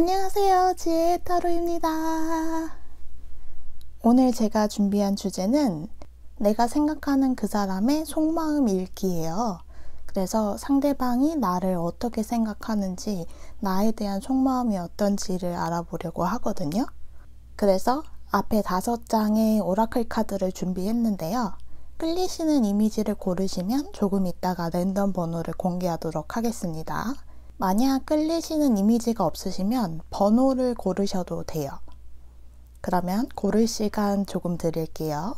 안녕하세요, 지혜의 타로입니다. 오늘 제가 준비한 주제는 내가 생각하는 그 사람의 속마음 읽기예요. 그래서 상대방이 나를 어떻게 생각하는지, 나에 대한 속마음이 어떤지를 알아보려고 하거든요. 그래서 앞에 5장의 오라클 카드를 준비했는데요. 끌리시는 이미지를 고르시면 조금 있다가 랜덤 번호를 공개하도록 하겠습니다. 만약 끌리시는 이미지가 없으시면 번호를 고르셔도 돼요. 그러면 고를 시간 조금 드릴게요.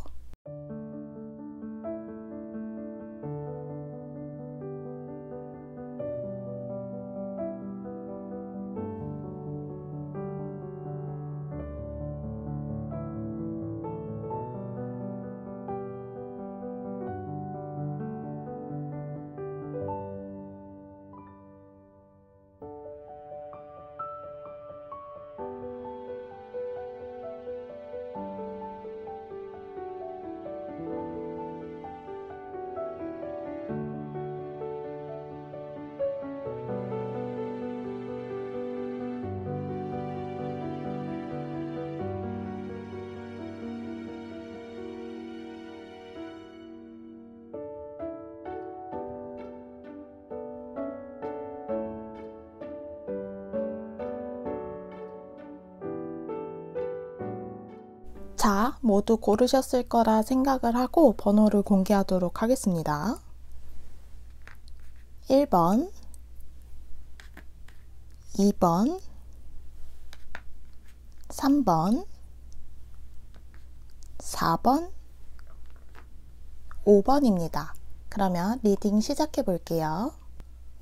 자, 모두 고르셨을 거라 생각을 하고 번호를 공개하도록 하겠습니다. 1번, 2번, 3번, 4번, 5번입니다. 그러면 리딩 시작해 볼게요.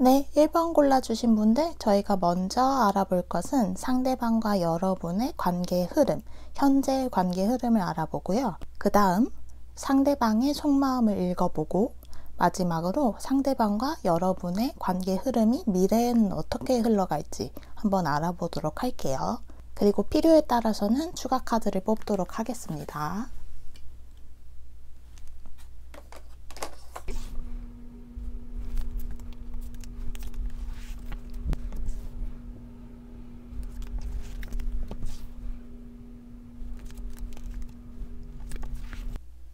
네, 1번 골라주신 분들, 저희가 먼저 알아볼 것은 상대방과 여러분의 관계 흐름, 현재 관계 흐름을 알아보고요. 그 다음 상대방의 속마음을 읽어보고 마지막으로 상대방과 여러분의 관계 흐름이 미래에는 어떻게 흘러갈지 한번 알아보도록 할게요. 그리고 필요에 따라서는 추가 카드를 뽑도록 하겠습니다.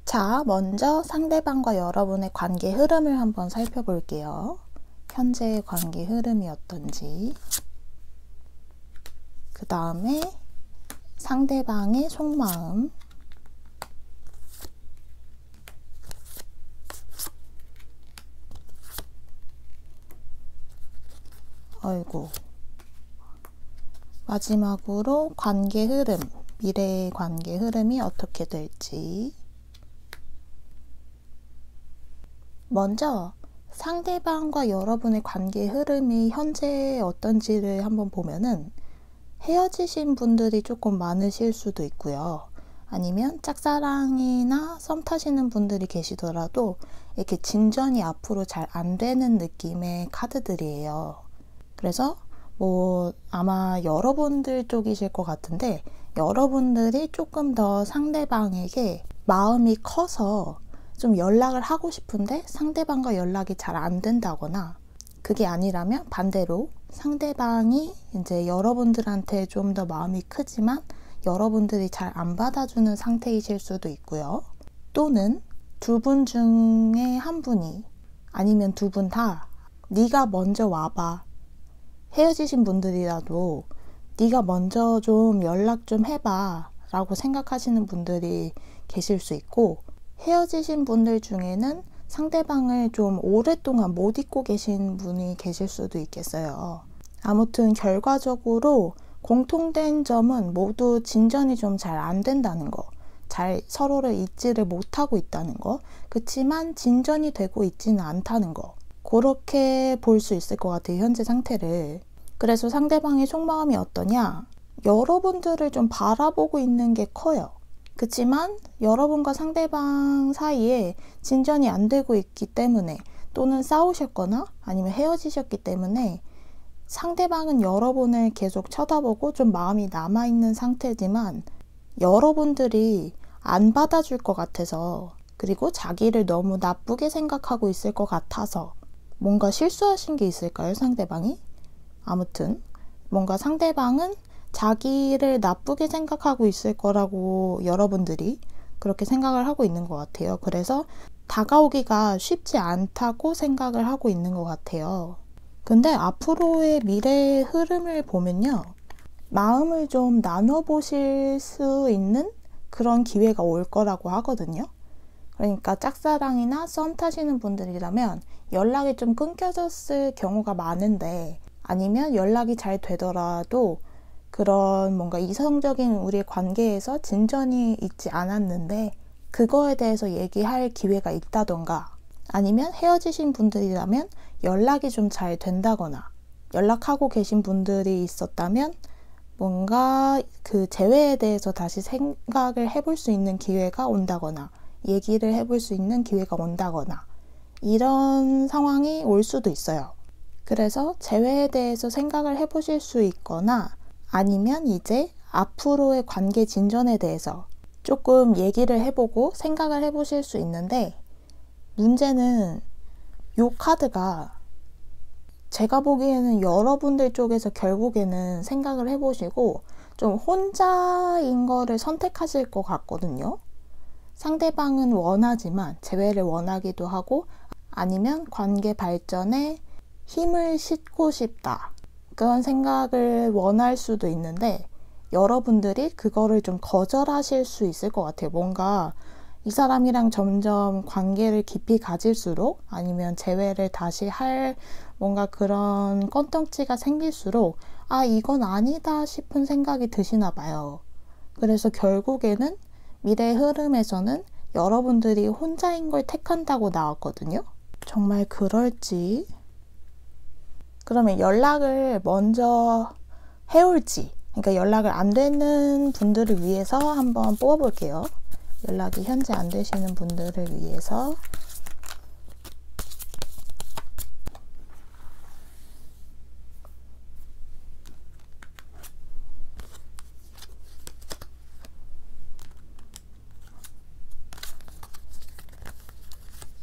자, 먼저 상대방과 여러분의 관계 흐름을 한번 살펴볼게요. 현재의 관계 흐름이 어떤지. 그 다음에 상대방의 속마음. 아이고. 마지막으로 관계 흐름, 미래의 관계 흐름이 어떻게 될지. 먼저 상대방과 여러분의 관계 흐름이 현재 어떤지를 한번 보면은 헤어지신 분들이 조금 많으실 수도 있고요. 아니면 짝사랑이나 썸 타시는 분들이 계시더라도 이렇게 진전이 앞으로 잘 안 되는 느낌의 카드들이에요. 그래서 아마 여러분들 쪽이실 것 같은데 여러분들이 조금 더 상대방에게 마음이 커서 좀 연락을 하고 싶은데 상대방과 연락이 잘 안 된다거나, 그게 아니라면 반대로 상대방이 이제 여러분들한테 좀 더 마음이 크지만 여러분들이 잘 안 받아주는 상태이실 수도 있고요. 또는 두 분 중에 한 분이, 아니면 두 분 다 네가 먼저 와봐, 헤어지신 분들이라도 네가 먼저 좀 연락 좀 해봐 라고 생각하시는 분들이 계실 수 있고, 헤어지신 분들 중에는 상대방을 좀 오랫동안 못 잊고 계신 분이 계실 수도 있겠어요. 아무튼 결과적으로 공통된 점은 모두 진전이 좀 잘 안 된다는 거, 잘 서로를 잊지를 못하고 있다는 거, 그치만 진전이 되고 있지는 않다는 거, 그렇게 볼 수 있을 것 같아요, 현재 상태를. 그래서 상대방의 속마음이 어떠냐? 여러분들을 좀 바라보고 있는 게 커요. 그치만 여러분과 상대방 사이에 진전이 안 되고 있기 때문에, 또는 싸우셨거나 아니면 헤어지셨기 때문에 상대방은 여러분을 계속 쳐다보고 좀 마음이 남아있는 상태지만 여러분들이 안 받아줄 것 같아서, 그리고 자기를 너무 나쁘게 생각하고 있을 것 같아서, 뭔가 실수하신 게 있을까요, 상대방이? 아무튼 뭔가 상대방은 자기를 나쁘게 생각하고 있을 거라고 여러분들이 그렇게 생각을 하고 있는 것 같아요. 그래서 다가오기가 쉽지 않다고 생각을 하고 있는 것 같아요. 근데 앞으로의 미래의 흐름을 보면요. 마음을 좀 나눠보실 수 있는 그런 기회가 올 거라고 하거든요. 그러니까 짝사랑이나 썸 타시는 분들이라면 연락이 좀 끊겨졌을 경우가 많은데, 아니면 연락이 잘 되더라도 그런 뭔가 이성적인 우리의 관계에서 진전이 있지 않았는데 그거에 대해서 얘기할 기회가 있다던가, 아니면 헤어지신 분들이라면 연락이 좀 잘 된다거나, 연락하고 계신 분들이 있었다면 뭔가 그 재회에 대해서 다시 생각을 해볼 수 있는 기회가 온다거나, 얘기를 해볼 수 있는 기회가 온다거나, 이런 상황이 올 수도 있어요. 그래서 재회에 대해서 생각을 해보실 수 있거나, 아니면 이제 앞으로의 관계 진전에 대해서 조금 얘기를 해보고 생각을 해보실 수 있는데, 문제는 이 카드가 제가 보기에는 여러분들 쪽에서 결국에는 생각을 해보시고 좀 혼자인 거를 선택하실 것 같거든요. 상대방은 원하지만 재회를 원하기도 하고, 아니면 관계 발전에 힘을 싣고 싶다, 그런 생각을 원할 수도 있는데, 여러분들이 그거를 좀 거절하실 수 있을 것 같아요. 뭔가 이 사람이랑 점점 관계를 깊이 가질수록, 아니면 재회를 다시 할 뭔가 그런 건덕지가 생길수록 이건 아니다 싶은 생각이 드시나 봐요. 그래서 결국에는 미래의 흐름에서는 여러분들이 혼자인 걸 택한다고 나왔거든요. 정말 그럴지, 그러면 연락을 먼저 해올지, 그러니까 연락을 안 되는 분들을 위해서 한번 뽑아볼게요. 연락이 현재 안 되시는 분들을 위해서.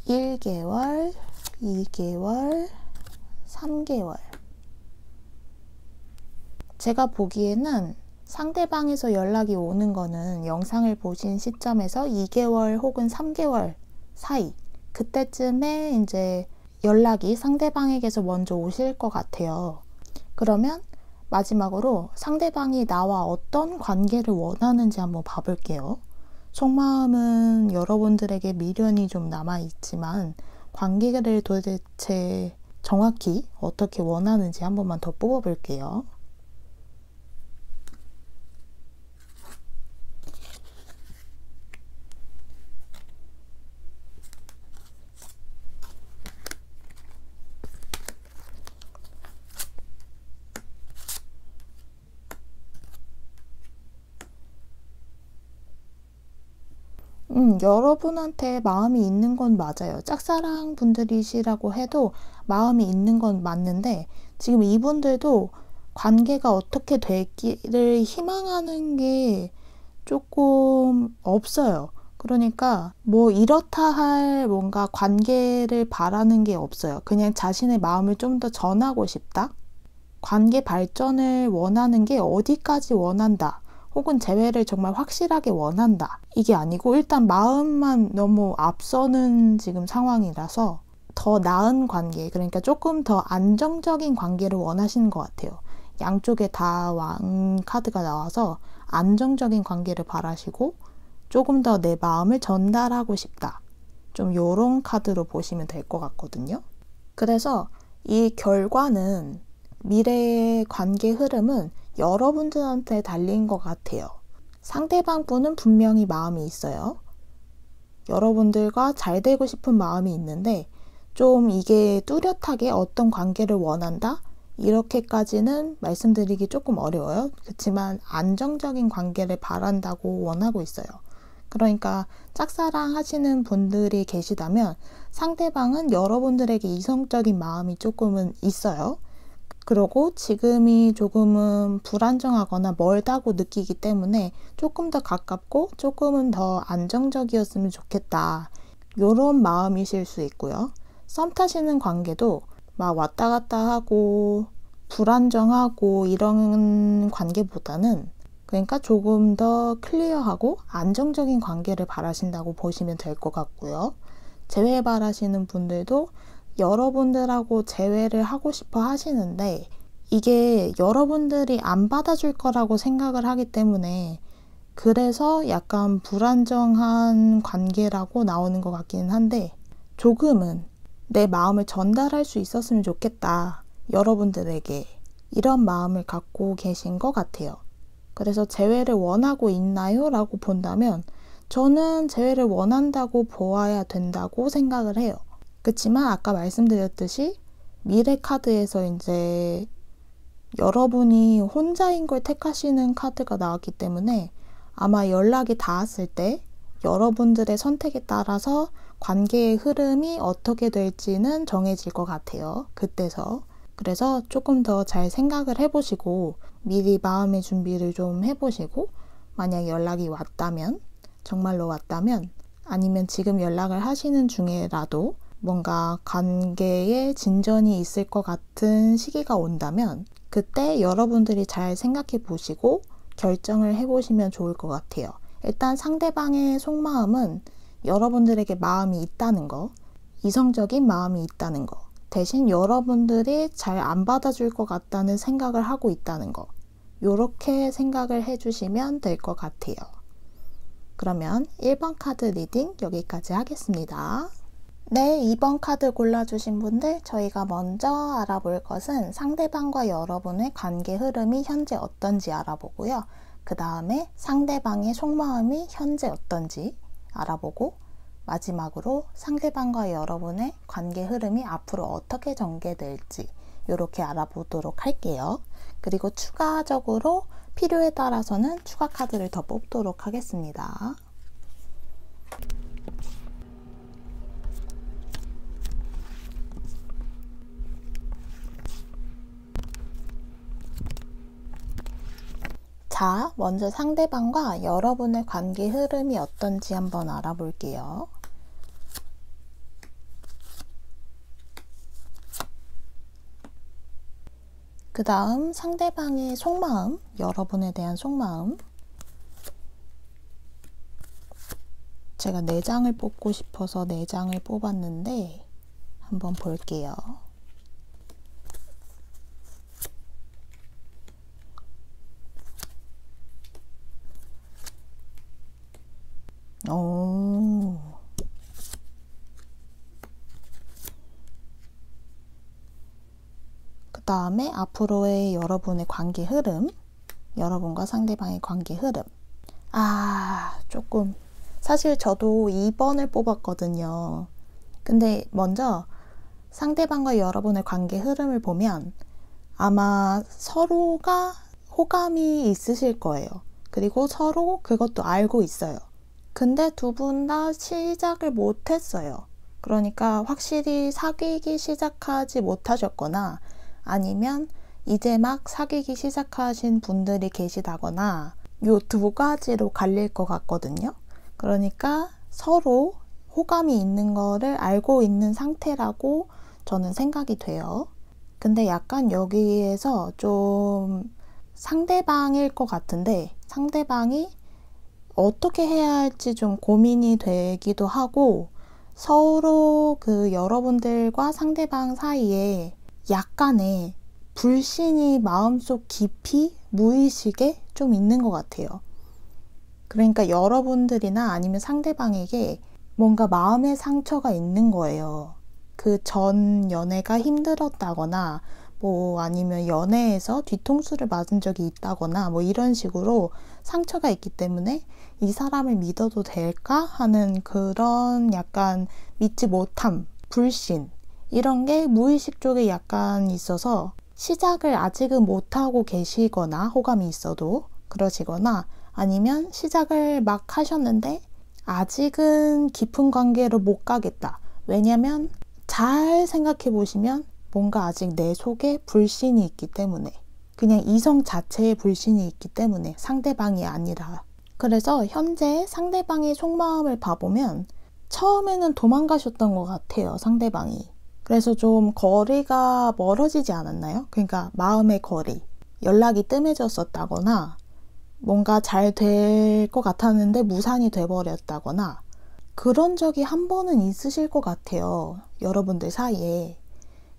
(1개월) (2개월) (3개월) 제가 보기에는 상대방에서 연락이 오는 거는 영상을 보신 시점에서 2개월 혹은 3개월 사이, 그때쯤에 이제 연락이 상대방에게서 먼저 오실 것 같아요. 그러면 마지막으로 상대방이 나와 어떤 관계를 원하는지 한번 봐볼게요. 속마음은 여러분들에게 미련이 좀 남아있지만 관계를 도대체 정확히 어떻게 원하는지 한 번만 더 뽑아볼게요. 여러분한테 마음이 있는 건 맞아요. 짝사랑 분들이시라고 해도 마음이 있는 건 맞는데, 지금 이분들도 관계가 어떻게 되기를 희망하는 게 조금 없어요. 그러니까 뭐 이렇다 할 뭔가 관계를 바라는 게 없어요. 그냥 자신의 마음을 좀 더 전하고 싶다? 관계 발전을 원하는 게 어디까지 원한다, 혹은 재회를 정말 확실하게 원한다, 이게 아니고 일단 마음만 너무 앞서는 지금 상황이라서 더 나은 관계, 그러니까 조금 더 안정적인 관계를 원하시는 것 같아요. 양쪽에 다 왕 카드가 나와서 안정적인 관계를 바라시고 조금 더 내 마음을 전달하고 싶다, 좀 요런 카드로 보시면 될 것 같거든요. 그래서 이 결과는, 미래의 관계 흐름은 여러분들한테 달린 것 같아요. 상대방 분은 분명히 마음이 있어요. 여러분들과 잘 되고 싶은 마음이 있는데 좀 이게 뚜렷하게 어떤 관계를 원한다? 이렇게까지는 말씀드리기 조금 어려워요. 그렇지만 안정적인 관계를 바란다고 원하고 있어요. 그러니까 짝사랑 하시는 분들이 계시다면 상대방은 여러분들에게 이성적인 마음이 조금은 있어요. 그리고 지금이 조금은 불안정하거나 멀다고 느끼기 때문에 조금 더 가깝고 조금은 더 안정적이었으면 좋겠다, 요런 마음이실 수 있고요. 썸 타시는 관계도 막 왔다 갔다 하고 불안정하고 이런 관계보다는 그러니까 조금 더 클리어하고 안정적인 관계를 바라신다고 보시면 될 것 같고요. 재회 바라시는 분들도 여러분들하고 재회를 하고 싶어 하시는데 이게 여러분들이 안 받아줄 거라고 생각을 하기 때문에 그래서 약간 불안정한 관계라고 나오는 것 같기는 한데 조금은 내 마음을 전달할 수 있었으면 좋겠다. 여러분들에게 이런 마음을 갖고 계신 것 같아요. 그래서 재회를 원하고 있나요? 라고 본다면 저는 재회를 원한다고 보아야 된다고 생각을 해요. 그렇지만 아까 말씀드렸듯이 미래 카드에서 이제 여러분이 혼자인 걸 택하시는 카드가 나왔기 때문에 아마 연락이 닿았을 때 여러분들의 선택에 따라서 관계의 흐름이 어떻게 될지는 정해질 것 같아요. 그때서. 그래서 조금 더 잘 생각을 해보시고 미리 마음의 준비를 좀 해보시고 만약 연락이 왔다면 정말로 왔다면 아니면 지금 연락을 하시는 중에라도 뭔가 관계에 진전이 있을 것 같은 시기가 온다면 그때 여러분들이 잘 생각해 보시고 결정을 해보시면 좋을 것 같아요. 일단 상대방의 속마음은 여러분들에게 마음이 있다는 거, 이성적인 마음이 있다는 거, 대신 여러분들이 잘 안 받아줄 것 같다는 생각을 하고 있다는 거, 요렇게 생각을 해주시면 될 것 같아요. 그러면 1번 카드 리딩 여기까지 하겠습니다. 네, 2번 카드 골라주신 분들 저희가 먼저 알아볼 것은 상대방과 여러분의 관계 흐름이 현재 어떤지 알아보고요. 그 다음에 상대방의 속마음이 현재 어떤지 알아보고 마지막으로 상대방과 여러분의 관계 흐름이 앞으로 어떻게 전개될지 이렇게 알아보도록 할게요. 그리고 추가적으로 필요에 따라서는 추가 카드를 더 뽑도록 하겠습니다. 자, 먼저 상대방과 여러분의 관계 흐름이 어떤지 한번 알아볼게요. 그 다음 상대방의 속마음, 여러분에 대한 속마음. 제가 4장을 뽑고 싶어서 4장을 뽑았는데 한번 볼게요. 그 다음에 앞으로의 여러분의 관계 흐름, 여러분과 상대방의 관계 흐름. 조금 사실 저도 2번을 뽑았거든요. 근데 먼저 상대방과 여러분의 관계 흐름을 보면 아마 서로가 호감이 있으실 거예요. 그리고 서로 그것도 알고 있어요. 근데 두 분 다 시작을 못했어요. 그러니까 확실히 사귀기 시작하지 못하셨거나 아니면 이제 막 사귀기 시작하신 분들이 계시다거나 요 두 가지로 갈릴 것 같거든요. 그러니까 서로 호감이 있는 거를 알고 있는 상태라고 저는 생각이 돼요. 근데 약간 여기에서 좀 상대방일 것 같은데 상대방이 어떻게 해야 할지 좀 고민이 되기도 하고 서로 그 여러분들과 상대방 사이에 약간의 불신이 마음속 깊이 무의식에 좀 있는 것 같아요. 그러니까 여러분들이나 아니면 상대방에게 뭔가 마음의 상처가 있는 거예요. 그 전 연애가 힘들었다거나 뭐 아니면 연애에서 뒤통수를 맞은 적이 있다거나 뭐 이런 식으로 상처가 있기 때문에 이 사람을 믿어도 될까 하는 그런 약간 믿지 못함, 불신 이런 게 무의식 쪽에 약간 있어서 시작을 아직은 못하고 계시거나 호감이 있어도 그러시거나 아니면 시작을 막 하셨는데 아직은 깊은 관계로 못 가겠다. 왜냐면 잘 생각해 보시면 뭔가 아직 내 속에 불신이 있기 때문에 그냥 이성 자체에 불신이 있기 때문에 상대방이 아니라 그래서 현재 상대방의 속마음을 봐보면 처음에는 도망가셨던 것 같아요. 상대방이. 그래서 좀 거리가 멀어지지 않았나요? 그러니까 마음의 거리. 연락이 뜸해졌었다거나 뭔가 잘 될 것 같았는데 무산이 돼버렸다거나 그런 적이 한 번은 있으실 것 같아요. 여러분들 사이에.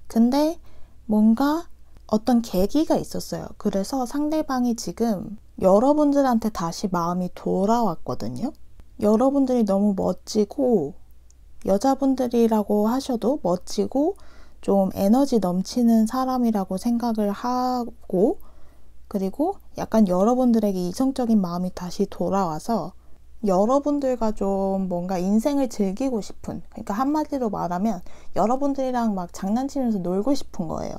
근데 뭔가 어떤 계기가 있었어요. 그래서 상대방이 지금 여러분들한테 다시 마음이 돌아왔거든요. 여러분들이 너무 멋지고 여자분들이라고 하셔도 멋지고 좀 에너지 넘치는 사람이라고 생각을 하고 그리고 약간 여러분들에게 이성적인 마음이 다시 돌아와서 여러분들과 좀 뭔가 인생을 즐기고 싶은 그러니까 한마디로 말하면 여러분들이랑 막 장난치면서 놀고 싶은 거예요.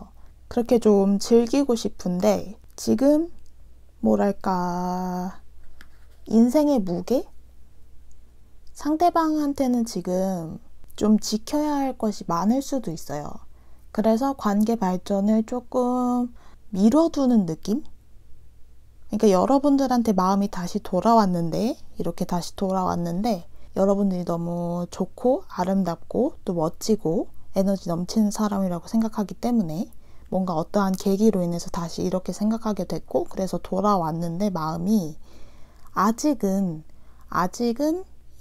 그렇게 좀 즐기고 싶은데 지금 뭐랄까 인생의 무게? 상대방한테는 지금 좀 지켜야 할 것이 많을 수도 있어요. 그래서 관계 발전을 조금 미뤄두는 느낌? 그러니까 여러분들한테 마음이 다시 돌아왔는데 이렇게 다시 돌아왔는데 여러분들이 너무 좋고 아름답고 또 멋지고 에너지 넘치는 사람이라고 생각하기 때문에 뭔가 어떠한 계기로 인해서 다시 이렇게 생각하게 됐고 그래서 돌아왔는데 마음이 아직은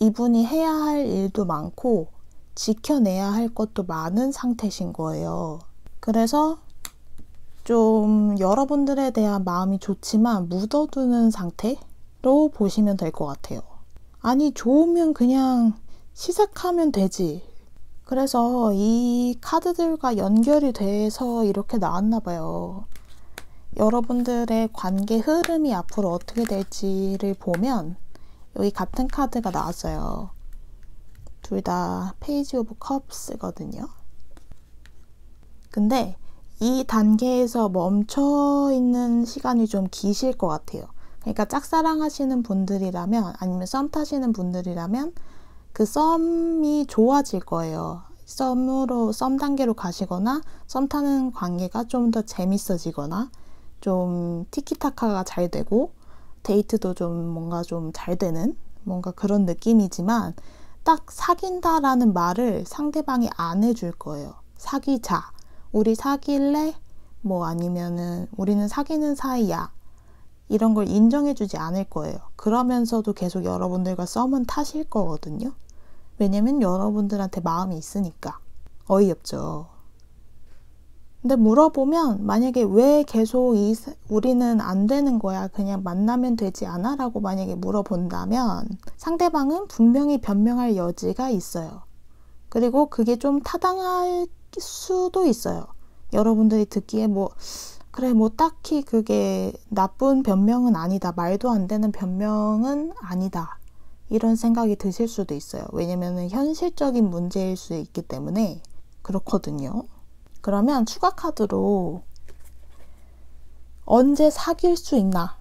이분이 해야 할 일도 많고 지켜내야 할 것도 많은 상태신 거예요. 그래서 좀 여러분들에 대한 마음이 좋지만 묻어두는 상태로 보시면 될 것 같아요. 아니 좋으면 그냥 시작하면 되지. 그래서 이 카드들과 연결이 돼서 이렇게 나왔나 봐요. 여러분들의 관계 흐름이 앞으로 어떻게 될지를 보면 여기 같은 카드가 나왔어요. 둘 다 페이지 오브 컵스거든요. 근데 이 단계에서 멈춰 있는 시간이 좀 기실 것 같아요. 그러니까 짝사랑 하시는 분들이라면 아니면 썸 타시는 분들이라면 그 썸이 좋아질 거예요. 썸 단계로 가시거나 썸 타는 관계가 좀 더 재밌어지거나 좀 티키타카가 잘 되고 데이트도 좀 뭔가 좀 잘 되는 뭔가 그런 느낌이지만 딱 사귄다라는 말을 상대방이 안 해줄 거예요. 사귀자. 우리 사귈래? 뭐 아니면은 우리는 사귀는 사이야. 이런 걸 인정해주지 않을 거예요. 그러면서도 계속 여러분들과 썸은 타실 거거든요. 왜냐면 여러분들한테 마음이 있으니까. 어이없죠. 근데 물어보면 만약에 왜 계속 우리는 안 되는 거야? 그냥 만나면 되지 않아? 라고 만약에 물어본다면 상대방은 분명히 변명할 여지가 있어요. 그리고 그게 좀 타당할 수도 있어요. 여러분들이 듣기에 그래 딱히 그게 나쁜 변명은 아니다. 말도 안 되는 변명은 아니다. 이런 생각이 드실 수도 있어요. 왜냐면 현실적인 문제일 수 있기 때문에 그렇거든요. 그러면 추가 카드로 언제 사귈 수 있나?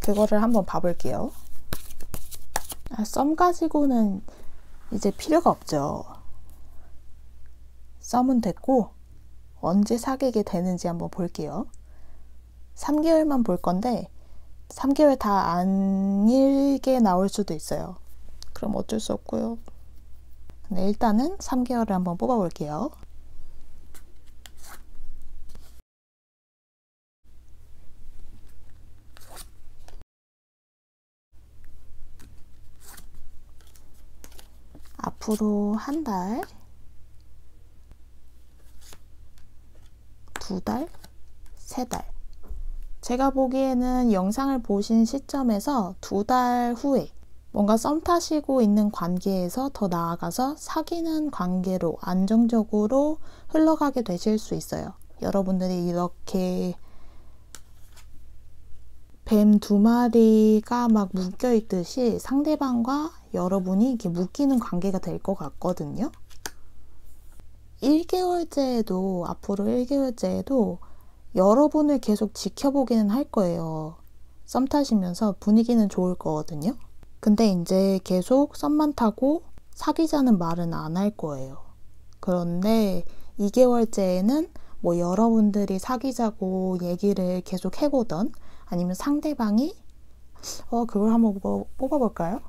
그거를 한번 봐볼게요. 썸 가지고는 이제 필요가 없죠. 썸은 됐고 언제 사귀게 되는지 한번 볼게요. 3개월만 볼 건데 3개월 다 아니게 나올 수도 있어요. 그럼 어쩔 수 없고요. 네, 일단은 3개월을 한번 뽑아볼게요. 앞으로 한 달, 2달, 3달. 제가 보기에는 영상을 보신 시점에서 2달 후에 뭔가 썸 타시고 있는 관계에서 더 나아가서 사귀는 관계로 안정적으로 흘러가게 되실 수 있어요. 여러분들이 이렇게 뱀 2마리가 막 묶여있듯이 상대방과 여러분이 이렇게 묶이는 관계가 될 것 같거든요. 1개월째에도 앞으로 1개월째에도 여러분을 계속 지켜보기는 할 거예요. 썸 타시면서 분위기는 좋을 거거든요. 근데 이제 계속 썸만 타고 사귀자는 말은 안 할 거예요. 그런데 2개월째에는 뭐 여러분들이 사귀자고 얘기를 계속 해보던 아니면 상대방이 그걸 한번 뽑아볼까요?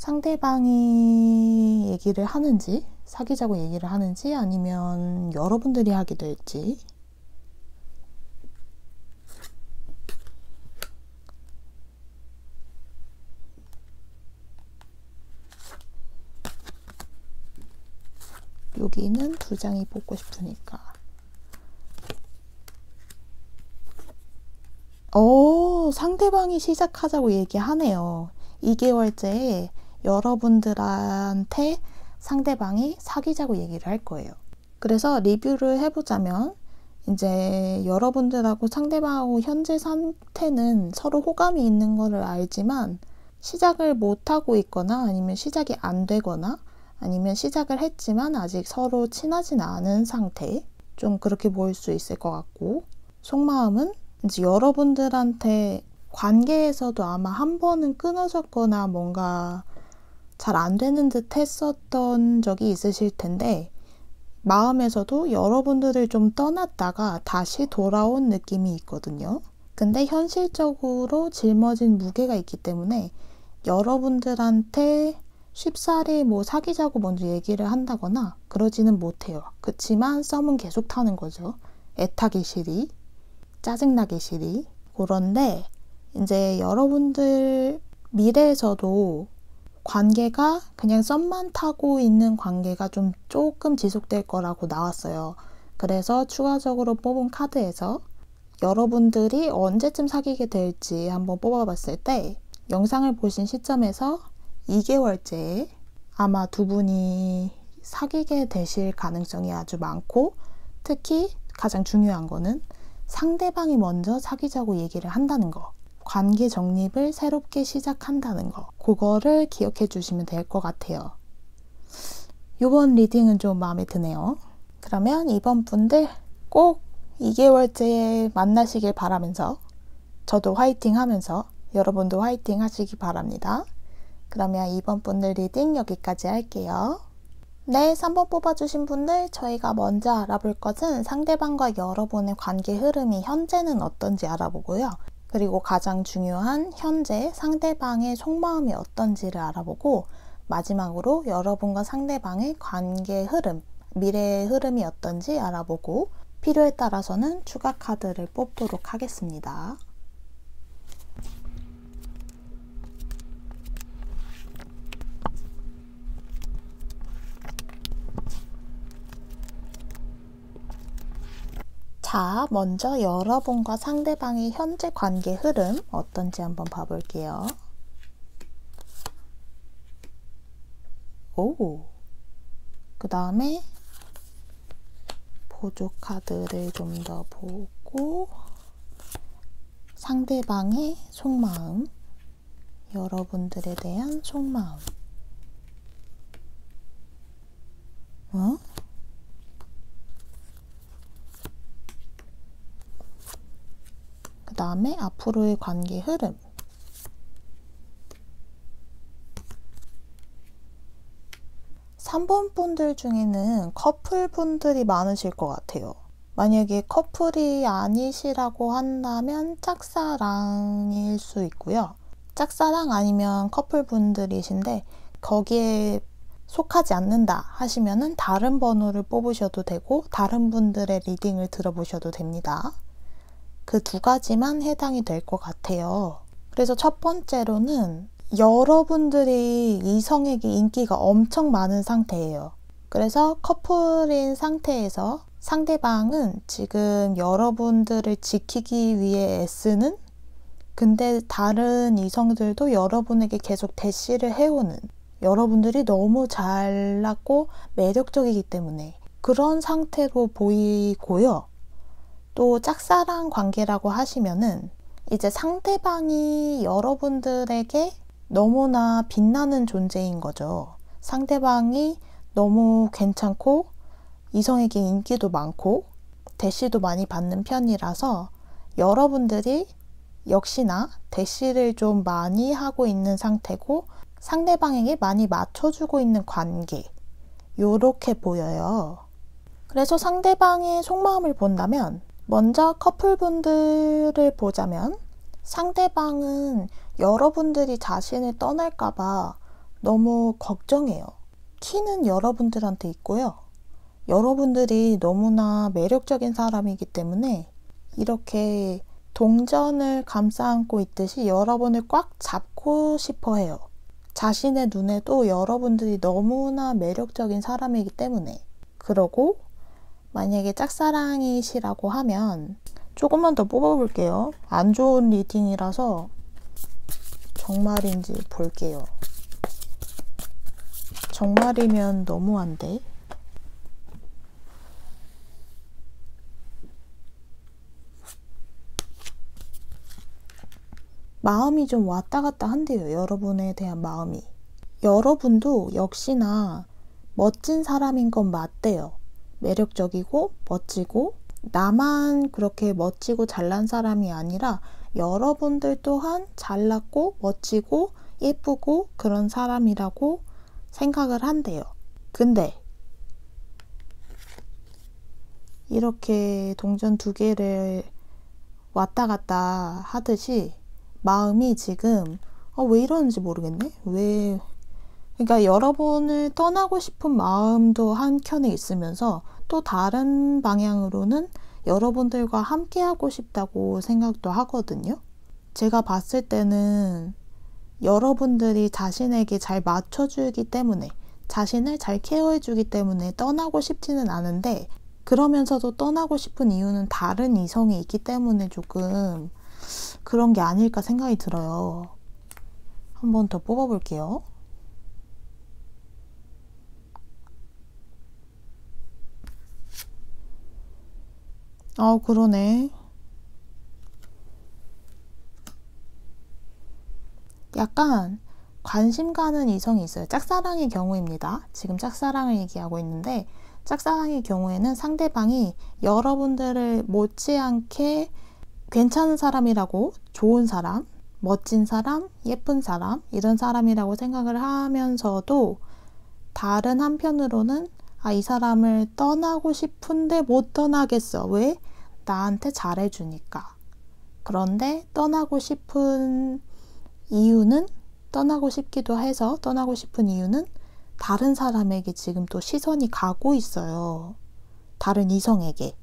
상대방이 얘기를 하는지, 사귀자고 얘기를 하는지 아니면 여러분들이 하게 될지. 여기는 2장이 뽑고 싶으니까. 상대방이 시작하자고 얘기하네요. 2개월째에 여러분들한테 상대방이 사귀자고 얘기를 할 거예요. 그래서 리뷰를 해보자면 이제 여러분들하고 상대방하고 현재 상태는 서로 호감이 있는 거를 알지만 시작을 못하고 있거나 아니면 시작이 안 되거나 아니면 시작을 했지만 아직 서로 친하진 않은 상태, 좀 그렇게 보일 수 있을 것 같고, 속마음은 이제 여러분들한테 관계에서도 아마 한 번은 끊어졌거나 뭔가 잘 안 되는 듯 했었던 적이 있으실 텐데 마음에서도 여러분들을 좀 떠났다가 다시 돌아온 느낌이 있거든요. 근데 현실적으로 짊어진 무게가 있기 때문에 여러분들한테 쉽사리 뭐 사귀자고 먼저 얘기를 한다거나 그러지는 못해요. 그치만 썸은 계속 타는 거죠. 애타기 시리, 짜증나기 시리. 그런데 이제 여러분들 미래에서도 관계가 그냥 썸만 타고 있는 관계가 좀 조금 지속될 거라고 나왔어요. 그래서 추가적으로 뽑은 카드에서 여러분들이 언제쯤 사귀게 될지 한번 뽑아봤을 때 영상을 보신 시점에서 2개월째에 아마 두 분이 사귀게 되실 가능성이 아주 많고, 특히 가장 중요한 거는 상대방이 먼저 사귀자고 얘기를 한다는 거, 관계 정립을 새롭게 시작한다는 거, 그거를 기억해 주시면 될 것 같아요. 이번 리딩은 좀 마음에 드네요. 그러면 이번 분들 꼭 2개월째에 만나시길 바라면서 저도 화이팅 하면서 여러분도 화이팅 하시기 바랍니다. 그러면 이번 분들 리딩 여기까지 할게요. 네, 3번 뽑아주신 분들, 저희가 먼저 알아볼 것은 상대방과 여러분의 관계 흐름이 현재는 어떤지 알아보고요. 그리고 가장 중요한 현재 상대방의 속마음이 어떤지를 알아보고, 마지막으로 여러분과 상대방의 관계 흐름, 미래의 흐름이 어떤지 알아보고, 필요에 따라서는 추가 카드를 뽑도록 하겠습니다. 자, 먼저 여러분과 상대방의 현재 관계 흐름 어떤지 한번 봐볼게요. 그 다음에 보조 카드를 좀 더 보고, 상대방의 속마음, 여러분들에 대한 속마음. 그 다음에 앞으로의 관계 흐름. 삼 번 분들 중에는 커플 분들이 많으실 것 같아요. 만약에 커플이 아니시라고 한다면 짝사랑일 수 있고요. 짝사랑 아니면 커플 분들이신데 거기에 속하지 않는다 하시면은 다른 번호를 뽑으셔도 되고 다른 분들의 리딩을 들어보셔도 됩니다. 그 두 가지만 해당이 될 것 같아요. 그래서 첫 번째로는 여러분들이 이성에게 인기가 엄청 많은 상태예요. 그래서 커플인 상태에서 상대방은 지금 여러분들을 지키기 위해 애쓰는, 근데 다른 이성들도 여러분에게 계속 대시를 해오는, 여러분들이 너무 잘났고 매력적이기 때문에 그런 상태로 보이고요. 또 짝사랑 관계라고 하시면은 이제 상대방이 여러분들에게 너무나 빛나는 존재인 거죠. 상대방이 너무 괜찮고 이성에게 인기도 많고 대시도 많이 받는 편이라서 여러분들이 역시나 대시를 좀 많이 하고 있는 상태고 상대방에게 많이 맞춰주고 있는 관계, 요렇게 보여요. 그래서 상대방의 속마음을 본다면 먼저 커플분들을 보자면 상대방은 여러분들이 자신을 떠날까봐 너무 걱정해요. 키는 여러분들한테 있고요. 여러분들이 너무나 매력적인 사람이기 때문에 이렇게 동전을 감싸 안고 있듯이 여러분을 꽉 잡고 싶어 해요. 자신의 눈에도 여러분들이 너무나 매력적인 사람이기 때문에. 그러고 만약에 짝사랑이시라고 하면 조금만 더 뽑아볼게요. 안 좋은 리딩이라서 정말인지 볼게요. 정말이면 너무한데. 마음이 좀 왔다 갔다 한대요. 여러분에 대한 마음이. 여러분도 역시나 멋진 사람인 건 맞대요. 매력적이고 멋지고 나만 그렇게 멋지고 잘난 사람이 아니라 여러분들 또한 잘났고 멋지고 예쁘고 그런 사람이라고 생각을 한대요. 근데 이렇게 동전 두 개를 왔다 갔다 하듯이 마음이 지금 왜 이러는지 모르겠네. 그러니까 여러분을 떠나고 싶은 마음도 한켠에 있으면서 또 다른 방향으로는 여러분들과 함께 하고 싶다고 생각도 하거든요. 제가 봤을 때는 여러분들이 자신에게 잘 맞춰주기 때문에, 자신을 잘 케어해주기 때문에 떠나고 싶지는 않은데, 그러면서도 떠나고 싶은 이유는 다른 이성이 있기 때문에 조금 그런 게 아닐까 생각이 들어요. 한 번 더 뽑아볼게요. 그러네. 약간 관심 가는 이성이 있어요. 짝사랑의 경우입니다. 지금 짝사랑을 얘기하고 있는데, 짝사랑의 경우에는 상대방이 여러분들을 못지않게 괜찮은 사람이라고, 좋은 사람, 멋진 사람, 예쁜 사람, 이런 사람이라고 생각을 하면서도 다른 한편으로는 이 사람을 떠나고 싶은데 못 떠나겠어. 왜? 나한테 잘해주니까. 그런데 떠나고 싶은 이유는, 떠나고 싶기도 해서 떠나고 싶은 이유는 다른 사람에게 지금 또 시선이 가고 있어요. 다른 이성에게.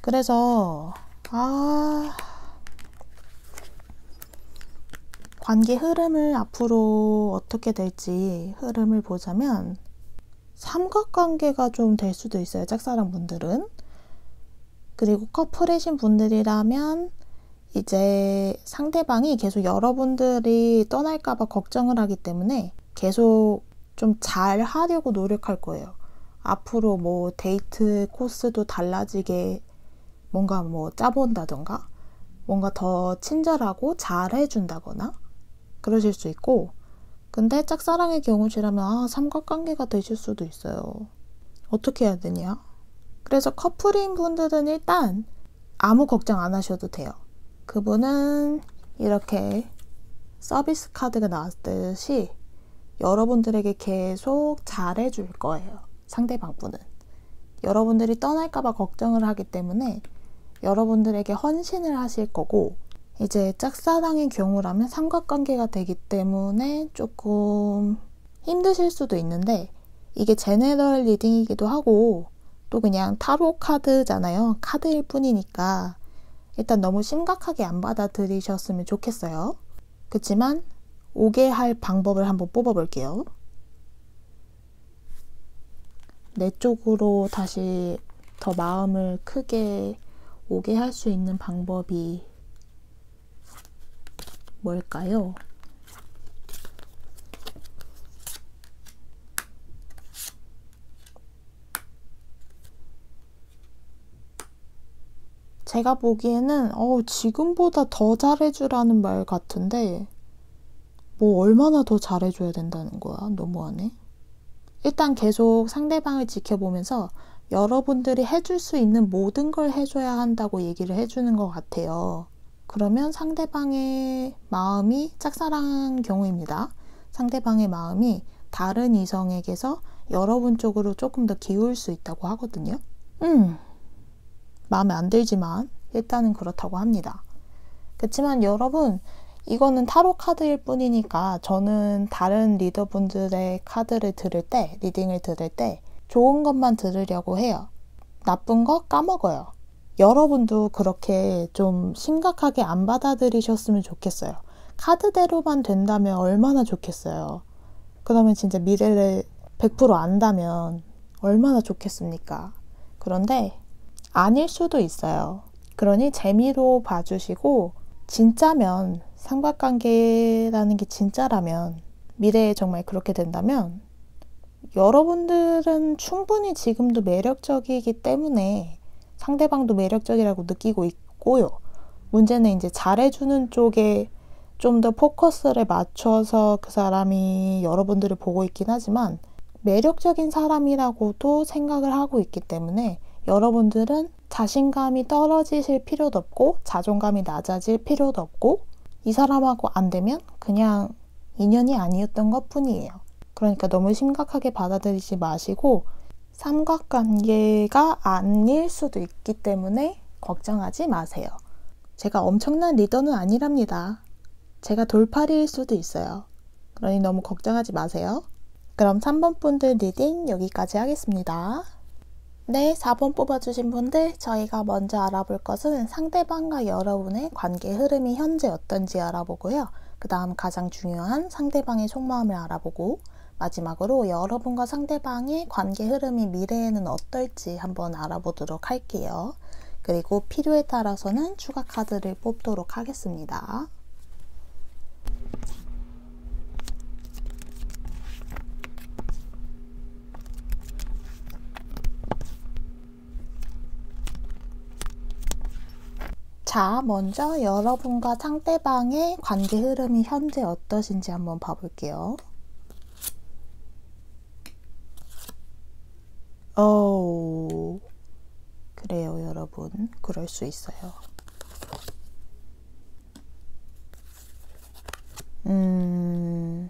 그래서 관계 흐름을 앞으로 어떻게 될지 흐름을 보자면 삼각관계가 좀 될 수도 있어요. 짝사랑 분들은. 그리고 커플이신 분들이라면 이제 상대방이 계속 여러분들이 떠날까봐 걱정을 하기 때문에 계속 좀 잘 하려고 노력할 거예요. 앞으로 뭐 데이트 코스도 달라지게 뭔가 짜본다던가 뭔가 더 친절하고 잘 해준다거나 그러실 수 있고, 근데 짝사랑의 경우시라면 삼각관계가 되실 수도 있어요. 어떻게 해야 되냐? 그래서 커플인 분들은 일단 아무 걱정 안 하셔도 돼요. 그분은 이렇게 서비스 카드가 나왔듯이 여러분들에게 계속 잘해줄 거예요. 상대방 분은. 여러분들이 떠날까봐 걱정을 하기 때문에 여러분들에게 헌신을 하실 거고, 이제 짝사랑의 경우라면 삼각관계가 되기 때문에 조금 힘드실 수도 있는데, 이게 제너럴 리딩이기도 하고 또 그냥 타로 카드잖아요. 카드일 뿐이니까 일단 너무 심각하게 안 받아들이셨으면 좋겠어요. 그렇지만 오게 할 방법을 한번 뽑아볼게요. 내 쪽으로 다시 더 마음을 크게 오게 할 수 있는 방법이 뭘까요? 제가 보기에는 지금보다 더 잘해주라는 말 같은데 얼마나 더 잘해줘야 된다는 거야? 너무하네. 일단 계속 상대방을 지켜보면서 여러분들이 해줄 수 있는 모든 걸 해줘야 한다고 얘기를 해주는 것 같아요. 그러면 상대방의 마음이, 짝사랑 경우입니다. 상대방의 마음이 다른 이성에게서 여러분 쪽으로 조금 더 기울 수 있다고 하거든요. 마음에 안 들지만 일단은 그렇다고 합니다. 그렇지만 여러분, 이거는 타로 카드일 뿐이니까 저는 다른 리더분들의 카드를 들을 때, 리딩을 들을 때 좋은 것만 들으려고 해요. 나쁜 거 까먹어요. 여러분도 그렇게 좀 심각하게 안 받아들이셨으면 좋겠어요. 카드대로만 된다면 얼마나 좋겠어요. 그러면 진짜 미래를 100% 안다면 얼마나 좋겠습니까? 그런데 아닐 수도 있어요. 그러니 재미로 봐주시고, 진짜면, 삼각관계라는 게 진짜라면, 미래에 정말 그렇게 된다면 여러분들은 충분히 지금도 매력적이기 때문에 상대방도 매력적이라고 느끼고 있고요. 문제는 이제 잘해주는 쪽에 좀 더 포커스를 맞춰서 그 사람이 여러분들을 보고 있긴 하지만 매력적인 사람이라고도 생각을 하고 있기 때문에 여러분들은 자신감이 떨어지실 필요도 없고 자존감이 낮아질 필요도 없고 이 사람하고 안 되면 그냥 인연이 아니었던 것 뿐이에요. 그러니까 너무 심각하게 받아들이지 마시고 삼각관계가 아닐 수도 있기 때문에 걱정하지 마세요. 제가 엄청난 리더는 아니랍니다. 제가 돌팔이일 수도 있어요. 그러니 너무 걱정하지 마세요. 그럼 3번 분들 리딩 여기까지 하겠습니다. 네, 4번 뽑아주신 분들, 저희가 먼저 알아볼 것은 상대방과 여러분의 관계 흐름이 현재 어떤지 알아보고요. 그 다음 가장 중요한 상대방의 속마음을 알아보고, 마지막으로 여러분과 상대방의 관계 흐름이 미래에는 어떨지 한번 알아보도록 할게요. 그리고 필요에 따라서는 추가 카드를 뽑도록 하겠습니다. 자, 먼저 여러분과 상대방의 관계 흐름이 현재 어떠신지 한번 봐볼게요. 그래요, 여러분. 그럴 수 있어요. 그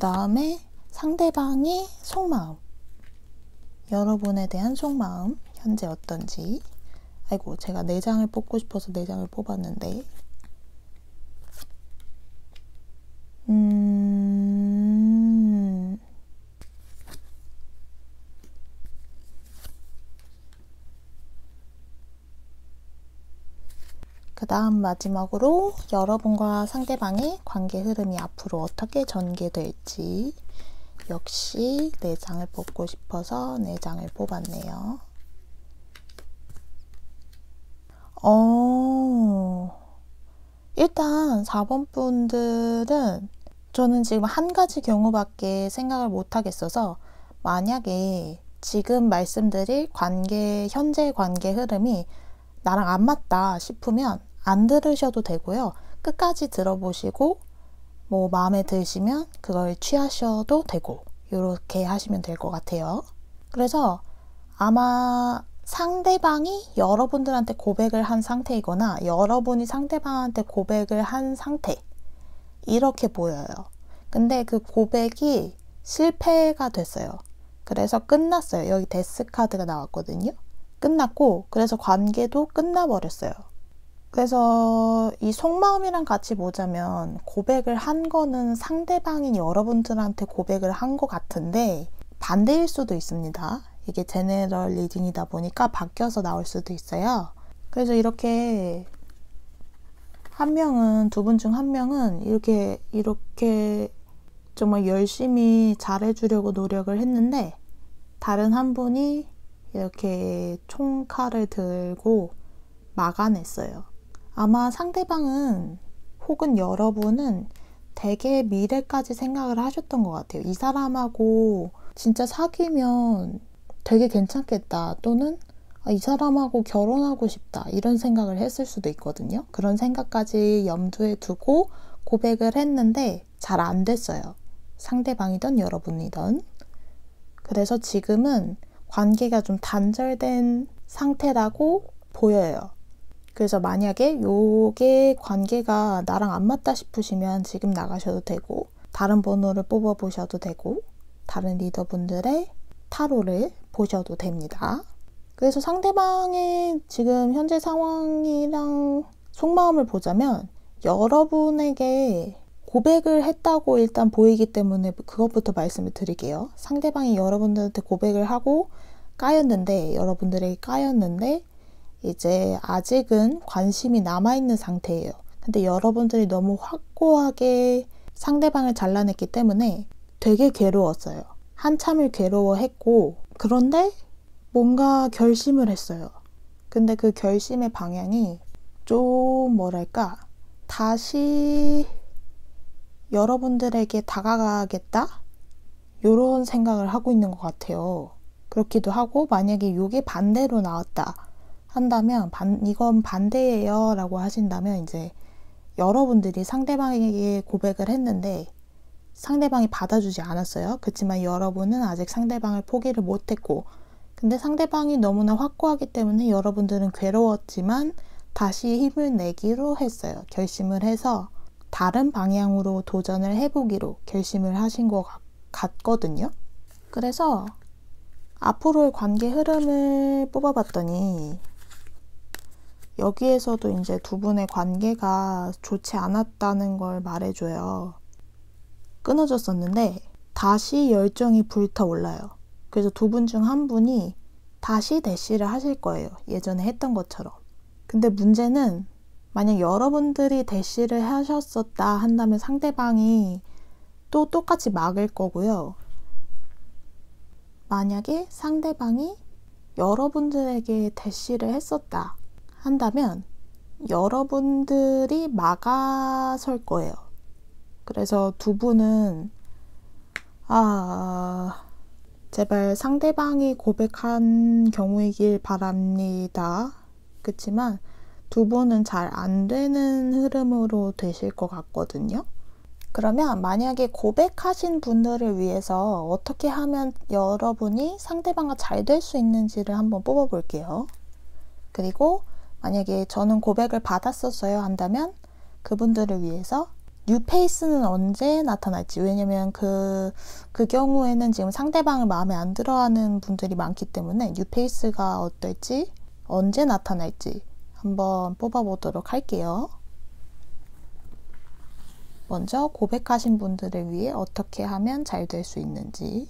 다음에 상대방의 속마음. 여러분에 대한 속마음, 현재 어떤지. 아이고, 제가 4장을 뽑고 싶어서 4장을 뽑았는데. 그 다음 마지막으로 여러분과 상대방의 관계 흐름이 앞으로 어떻게 전개될지. 역시 4장을 뽑고 싶어서 4장을 뽑았네요. 일단 4번 분들은 저는 지금 한 가지 경우밖에 생각을 못 하겠어서, 만약에 지금 말씀드릴 현재 관계 흐름이 나랑 안 맞다 싶으면 안 들으셔도 되고요. 끝까지 들어보시고 뭐 마음에 드시면 그걸 취하셔도 되고, 이렇게 하시면 될 것 같아요. 그래서 아마 상대방이 여러분들한테 고백을 한 상태이거나 여러분이 상대방한테 고백을 한 상태, 이렇게 보여요. 근데 그 고백이 실패가 됐어요. 그래서 끝났어요. 여기 데스 카드가 나왔거든요. 끝났고, 그래서 관계도 끝나버렸어요. 그래서 이 속마음이랑 같이 보자면 고백을 한 거는 상대방인 여러분들한테 고백을 한 것 같은데 반대일 수도 있습니다. 이게 제너럴 리딩이다 보니까 바뀌어서 나올 수도 있어요. 그래서 이렇게 한 명은, 두 분 중 한 명은 이렇게 정말 열심히 잘해주려고 노력을 했는데, 다른 한 분이 이렇게 총칼을 들고 막아냈어요. 아마 상대방은 혹은 여러분은 되게 미래까지 생각을 하셨던 것 같아요. 이 사람하고 진짜 사귀면 되게 괜찮겠다, 또는 이 사람하고 결혼하고 싶다, 이런 생각을 했을 수도 있거든요. 그런 생각까지 염두에 두고 고백을 했는데 잘 안 됐어요. 상대방이든 여러분이든. 그래서 지금은 관계가 좀 단절된 상태라고 보여요. 그래서 만약에 요게 관계가 나랑 안 맞다 싶으시면 지금 나가셔도 되고, 다른 번호를 뽑아 보셔도 되고, 다른 리더분들의 타로를 보셔도 됩니다. 그래서 상대방의 지금 현재 상황이랑 속마음을 보자면 여러분에게 고백을 했다고 일단 보이기 때문에 그것부터 말씀을 드릴게요. 상대방이 여러분들한테 고백을 하고 여러분들에게 까였는데 이제 아직은 관심이 남아있는 상태예요. 근데 여러분들이 너무 확고하게 상대방을 잘라냈기 때문에 되게 괴로웠어요. 한참을 괴로워했고, 그런데 뭔가 결심을 했어요. 근데 그 결심의 방향이 좀 뭐랄까, 다시 여러분들에게 다가가겠다? 이런 생각을 하고 있는 것 같아요. 그렇기도 하고, 만약에 이게 반대로 나왔다 한다면, 이건 반대예요 라고 하신다면, 이제 여러분들이 상대방에게 고백을 했는데 상대방이 받아주지 않았어요. 그렇지만 여러분은 아직 상대방을 포기를 못했고, 근데 상대방이 너무나 확고하기 때문에 여러분들은 괴로웠지만 다시 힘을 내기로 했어요. 결심을 해서 다른 방향으로 도전을 해보기로 결심을 하신 것 같거든요. 그래서 앞으로의 관계 흐름을 뽑아봤더니 여기에서도 이제 두 분의 관계가 좋지 않았다는 걸 말해줘요. 끊어졌었는데 다시 열정이 불타올라요. 그래서 두 분 중 한 분이 다시 대시를 하실 거예요. 예전에 했던 것처럼. 근데 문제는 만약 여러분들이 대시를 하셨었다 한다면 상대방이 또 똑같이 막을 거고요. 만약에 상대방이 여러분들에게 대시를 했었다 한다면 여러분들이 막아설 거예요. 그래서 두 분은 제발 상대방이 고백한 경우이길 바랍니다. 그렇지만 두 분은 잘 안 되는 흐름으로 되실 것 같거든요. 그러면 만약에 고백하신 분들을 위해서 어떻게 하면 여러분이 상대방과 잘 될 수 있는지를 한번 뽑아볼게요. 그리고 만약에 저는 고백을 받았었어요 한다면 그분들을 위해서 뉴페이스는 언제 나타날지, 왜냐면 그 경우에는 지금 상대방을 마음에 안 들어하는 분들이 많기 때문에 뉴페이스가 어떨지, 언제 나타날지 한번 뽑아보도록 할게요. 먼저 고백하신 분들을 위해 어떻게 하면 잘 될 수 있는지.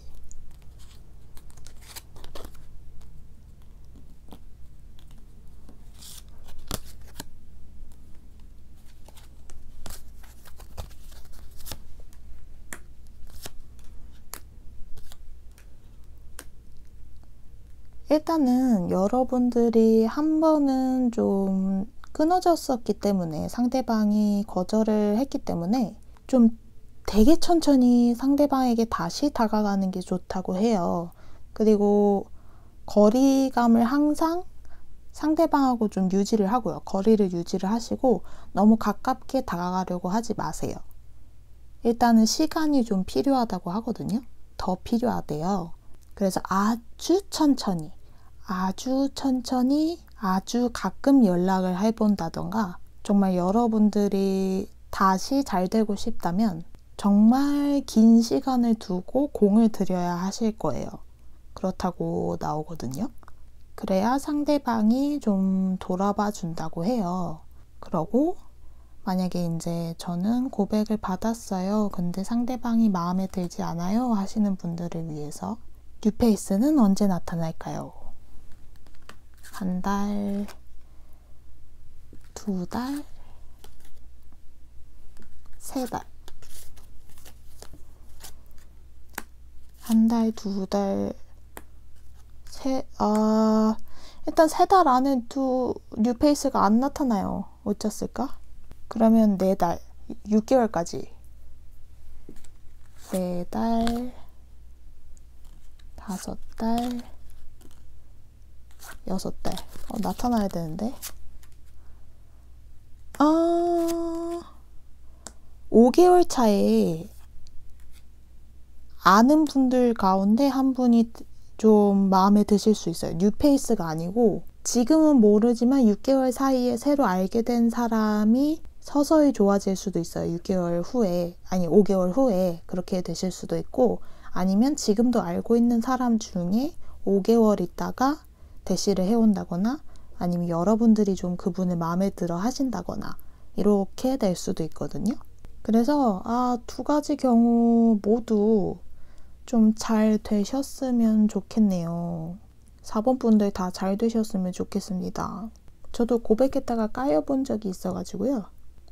일단은 여러분들이 한 번은 좀 끊어졌었기 때문에 상대방이 거절을 했기 때문에 좀 되게 천천히 상대방에게 다시 다가가는 게 좋다고 해요. 그리고 거리감을 항상 상대방하고 좀 유지를 하고요. 거리를 유지를 하시고 너무 가깝게 다가가려고 하지 마세요. 일단은 시간이 좀 필요하다고 하거든요. 더 필요하대요. 그래서 아주 천천히 아주 가끔 연락을 해본다던가, 정말 여러분들이 다시 잘 되고 싶다면 정말 긴 시간을 두고 공을 들여야 하실 거예요. 그렇다고 나오거든요. 그래야 상대방이 좀 돌아봐 준다고 해요. 그러고 만약에 이제 저는 고백을 받았어요. 근데 상대방이 마음에 들지 않아요 하시는 분들을 위해서 뉴페이스는 언제 나타날까요? 한 달, 두 달, 세 달. 한 달, 두 달, 일단 세 달 안에 뉴페이스가 안 나타나요. 어쩌을까? 그러면 4달, 6개월까지. 4달, 5달, 6달. 나타나야 되는데. 5개월 차에 아는 분들 가운데 한 분이 좀 마음에 드실 수 있어요. 뉴페이스가 아니고 지금은 모르지만 6개월 사이에 새로 알게 된 사람이 서서히 좋아질 수도 있어요. 6개월 후에, 아니 5개월 후에 그렇게 되실 수도 있고, 아니면 지금도 알고 있는 사람 중에 5개월 있다가 대시를 해온다거나, 아니면 여러분들이 좀 그분을 마음에 들어 하신다거나, 이렇게 될 수도 있거든요. 그래서 두 가지 경우 모두 좀 잘 되셨으면 좋겠네요. 4번 분들 다 잘 되셨으면 좋겠습니다. 저도 고백했다가 까여본 적이 있어가지고요.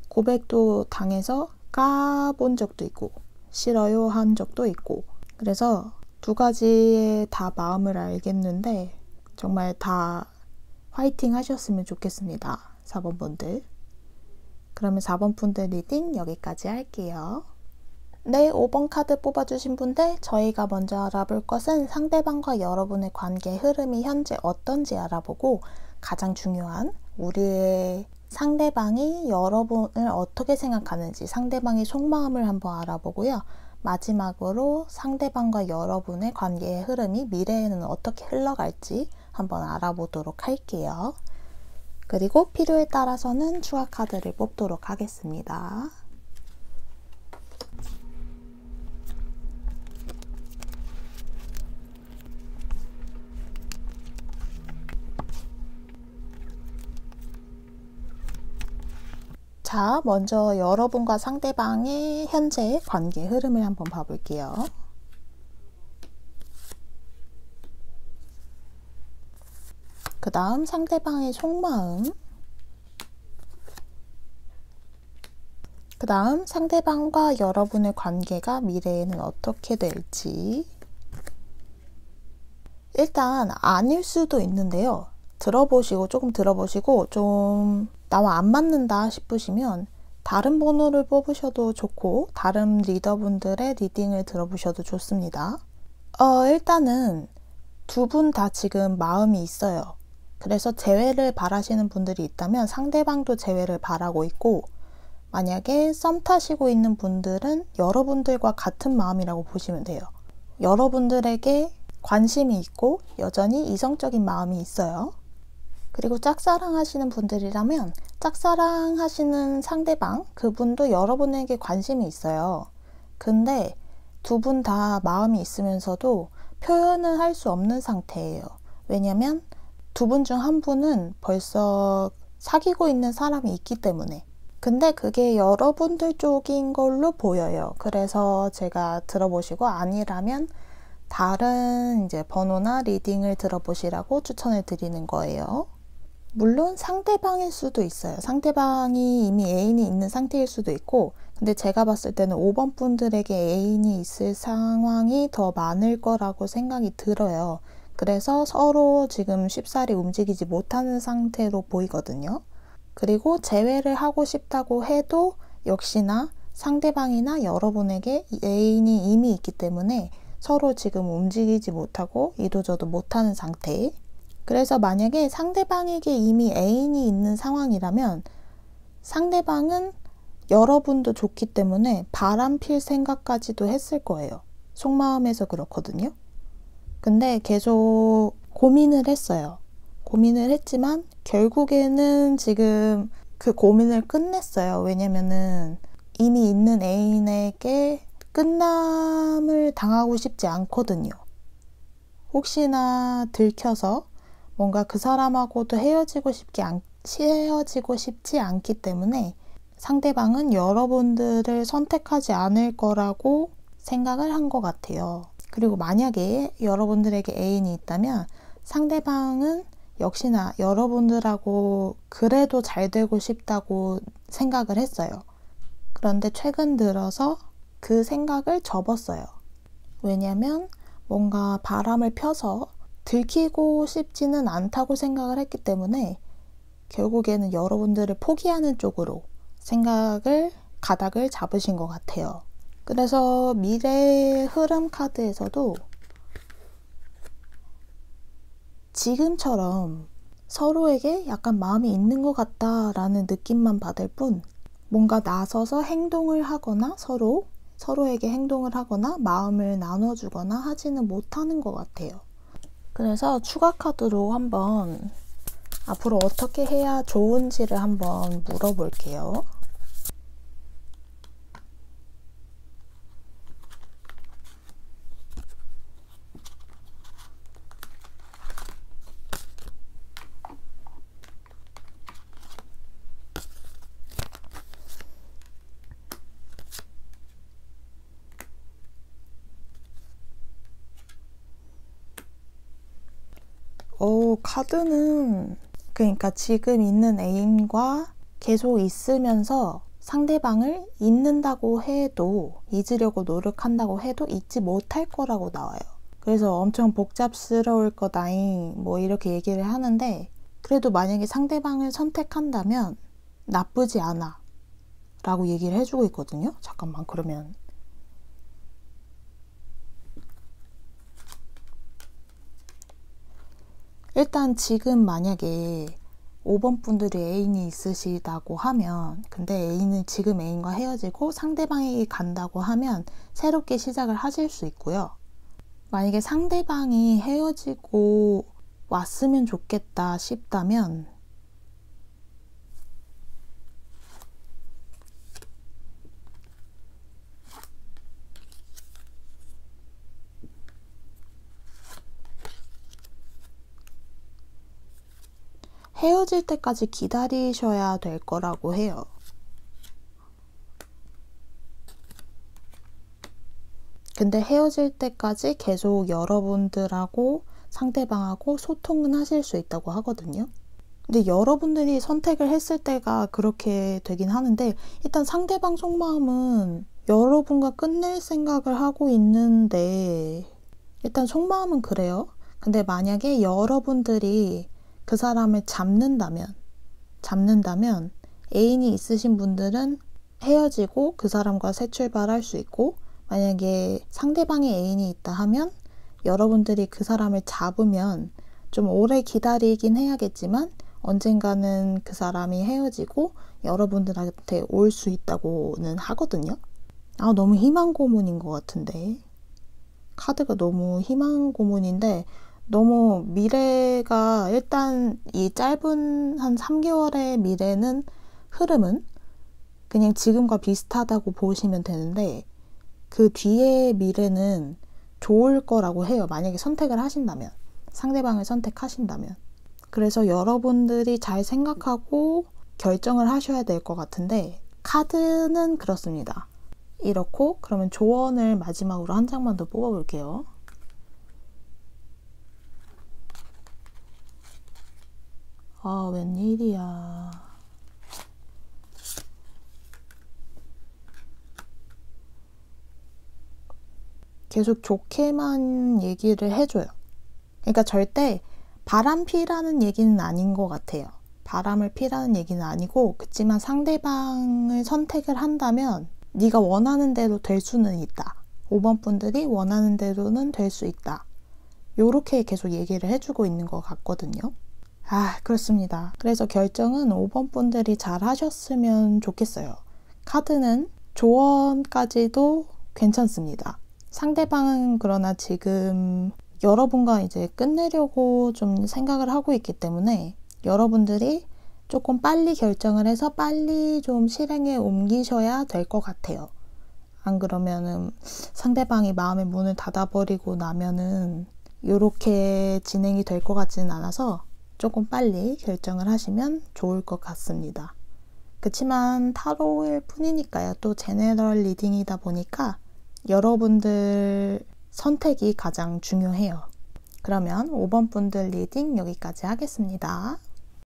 고백도 당해서 까본 적도 있고 싫어요 한 적도 있고, 그래서 두 가지에 다 마음을 알겠는데 정말 다 화이팅 하셨으면 좋겠습니다. 4번 분들. 그러면 4번 분들 리딩 여기까지 할게요. 네, 5번 카드 뽑아주신 분들, 저희가 먼저 알아볼 것은 상대방과 여러분의 관계 흐름이 현재 어떤지 알아보고, 가장 중요한 우리의 상대방이 여러분을 어떻게 생각하는지, 상대방의 속마음을 한번 알아보고요. 마지막으로 상대방과 여러분의 관계의 흐름이 미래에는 어떻게 흘러갈지 한번 알아보도록 할게요. 그리고 필요에 따라서는 추가 카드를 뽑도록 하겠습니다. 자, 먼저 여러분과 상대방의 현재 관계 흐름을 한번 봐볼게요. 그 다음 상대방의 속마음, 그 다음 상대방과 여러분의 관계가 미래에는 어떻게 될지. 일단 아닐 수도 있는데요. 조금 들어보시고 좀 나와 안 맞는다 싶으시면 다른 번호를 뽑으셔도 좋고, 다른 리더분들의 리딩을 들어보셔도 좋습니다. 일단은 두 분 다 지금 마음이 있어요. 그래서 재회를 바라시는 분들이 있다면 상대방도 재회를 바라고 있고, 만약에 썸 타시고 있는 분들은 여러분들과 같은 마음이라고 보시면 돼요. 여러분들에게 관심이 있고 여전히 이성적인 마음이 있어요. 그리고 짝사랑 하시는 분들이라면 짝사랑 하시는 상대방, 그분도 여러분에게 관심이 있어요. 근데 두 분 다 마음이 있으면서도 표현을 할 수 없는 상태예요. 왜냐면 두 분 중 한 분은 벌써 사귀고 있는 사람이 있기 때문에. 근데 그게 여러분들 쪽인 걸로 보여요. 그래서 제가 들어보시고 아니라면 다른 이제 번호나 리딩을 들어보시라고 추천을 드리는 거예요. 물론 상대방일 수도 있어요. 상대방이 이미 애인이 있는 상태일 수도 있고, 근데 제가 봤을 때는 5번 분들에게 애인이 있을 상황이 더 많을 거라고 생각이 들어요. 그래서 서로 지금 쉽사리 움직이지 못하는 상태로 보이거든요. 그리고 재회를 하고 싶다고 해도 역시나 상대방이나 여러분에게 애인이 이미 있기 때문에 서로 지금 움직이지 못하고 이도저도 못하는 상태. 그래서 만약에 상대방에게 이미 애인이 있는 상황이라면 상대방은 여러분도 좋기 때문에 바람필 생각까지도 했을 거예요. 속마음에서 그렇거든요. 근데 계속 고민을 했어요. 고민을 했지만 결국에는 지금 그 고민을 끝냈어요. 왜냐면은 이미 있는 애인에게 끝남을 당하고 싶지 않거든요. 혹시나 들켜서 뭔가 그 사람하고도 헤어지고 싶지 않기 때문에 상대방은 여러분들을 선택하지 않을 거라고 생각을 한 것 같아요. 그리고 만약에 여러분들에게 애인이 있다면 상대방은 역시나 여러분들하고 그래도 잘 되고 싶다고 생각을 했어요. 그런데 최근 들어서 그 생각을 접었어요. 왜냐면 뭔가 바람을 펴서 들키고 싶지는 않다고 생각을 했기 때문에 결국에는 여러분들을 포기하는 쪽으로 가닥을 잡으신 것 같아요. 그래서 미래의 흐름 카드에서도 지금처럼 서로에게 약간 마음이 있는 것 같다라는 느낌만 받을 뿐, 뭔가 나서서 행동을 하거나 서로에게 행동을 하거나 마음을 나눠주거나 하지는 못하는 것 같아요. 그래서 추가 카드로 한번 앞으로 어떻게 해야 좋은지를 한번 물어볼게요. 카드는 그러니까 지금 있는 애인과 계속 있으면서 상대방을 잊는다고 해도, 잊으려고 노력한다고 해도 잊지 못할 거라고 나와요. 그래서 엄청 복잡스러울 거다잉 뭐 이렇게 얘기를 하는데, 그래도 만약에 상대방을 선택한다면 나쁘지 않아 라고 얘기를 해주고 있거든요. 잠깐만, 그러면 일단 지금 만약에 5번 분들이 애인이 있으시다고 하면, 근데 애인은 지금 애인과 헤어지고 상대방에게 간다고 하면 새롭게 시작을 하실 수 있고요. 만약에 상대방이 헤어지고 왔으면 좋겠다 싶다면 헤어질 때까지 기다리셔야 될 거라고 해요. 근데 헤어질 때까지 계속 여러분들하고 상대방하고 소통은 하실 수 있다고 하거든요. 근데 여러분들이 선택을 했을 때가 그렇게 되긴 하는데, 일단 상대방 속마음은 여러분과 끝낼 생각을 하고 있는데, 일단 속마음은 그래요. 근데 만약에 여러분들이 그 사람을 잡는다면 애인이 있으신 분들은 헤어지고 그 사람과 새 출발할 수 있고, 만약에 상대방의 애인이 있다 하면 여러분들이 그 사람을 잡으면 좀 오래 기다리긴 해야겠지만 언젠가는 그 사람이 헤어지고 여러분들한테 올 수 있다고는 하거든요. 너무 희망 고문인 것 같은데, 카드가 너무 희망 고문인데, 너무 미래가, 일단 이 짧은 한 3개월의 미래는, 흐름은 그냥 지금과 비슷하다고 보시면 되는데, 그 뒤의 미래는 좋을 거라고 해요. 만약에 선택을 하신다면, 상대방을 선택하신다면. 그래서 여러분들이 잘 생각하고 결정을 하셔야 될 것 같은데, 카드는 그렇습니다. 이렇고, 그러면 조언을 마지막으로 한 장만 더 뽑아볼게요. 웬일이야. 계속 좋게만 얘기를 해줘요. 그러니까 절대 바람 피라는 얘기는 아닌 것 같아요. 바람을 피라는 얘기는 아니고, 그치만 상대방을 선택을 한다면 네가 원하는 대로 될 수는 있다. 5번 분들이 원하는 대로는 될 수 있다. 요렇게 계속 얘기를 해주고 있는 것 같거든요. 그렇습니다. 그래서 결정은 5번 분들이 잘 하셨으면 좋겠어요. 카드는 조언까지도 괜찮습니다. 상대방은 그러나 지금 여러분과 이제 끝내려고 좀 생각을 하고 있기 때문에 여러분들이 조금 빨리 결정을 해서 빨리 좀 실행에 옮기셔야 될 것 같아요. 안 그러면은 상대방이 마음의 문을 닫아버리고 나면은 이렇게 진행이 될 것 같지는 않아서 조금 빨리 결정을 하시면 좋을 것 같습니다. 그치만 타로일 뿐이니까요. 또 제네럴 리딩이다 보니까 여러분들 선택이 가장 중요해요. 그러면 5번 분들 리딩 여기까지 하겠습니다.